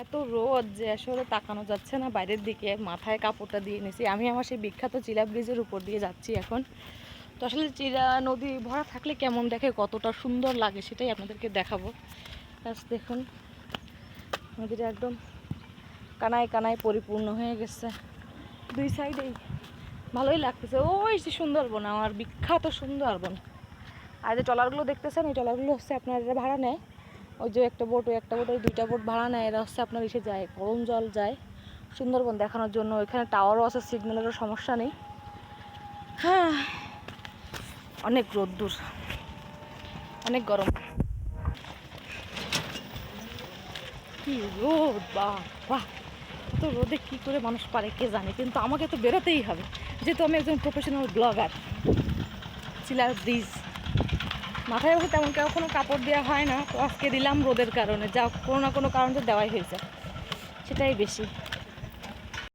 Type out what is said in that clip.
এত রোদ যে আসলে তাকানো যাচ্ছে না বাইরের দিকে, মাথায় কাপড়টা দিয়ে নিয়েছি। আমি আমার সেই বিখ্যাত চিলা ব্রিজের উপর দিয়ে যাচ্ছি এখন। তো আসলে চিলা নদী ভরা থাকলে কেমন দেখে, কতটা সুন্দর লাগে সেটাই আপনাদেরকে দেখাবো। দেখুন নদীটা একদম কানায় কানায় পরিপূর্ণ হয়ে গেছে দুই সাইডেই, ভালোই লাগতেছে। ওই যে সুন্দরবন, আমার বিখ্যাত সুন্দরবন। আর যে ট্রলারগুলো দেখতেছেন, এই ট্রলারগুলো হচ্ছে আপনার এরা ভাড়া নেয়। ওই যে একটা বোট, ওই একটা বোট, ওই দুইটা বোট ভাড়া নেয়। এরা হচ্ছে আপনার এসে যায়, গরম জল যায় সুন্দরবন দেখানোর জন্য। ওইখানে টাওয়ারও আছে, সিগন্যালেরও সমস্যা নেই। হ্যাঁ, অনেক রোদ্দুর, অনেক গরম, কি রোদ! বাহ বাহ, এত রোদে কী করে মানুষ পারে কে জানে, কিন্তু আমাকে তো বেরোতেই হবে, যেহেতু আমি একজন প্রফেশনাল ব্লগার। চিলার ব্রিজ, মাথায় অবশ্য তেমন কোনো কাপড় দেওয়া হয় না, তো আজকে দিলাম রোদের কারণে, যা কোনো না কোনো কারণে দেওয়াই হয়েছে, সেটাই বেশি।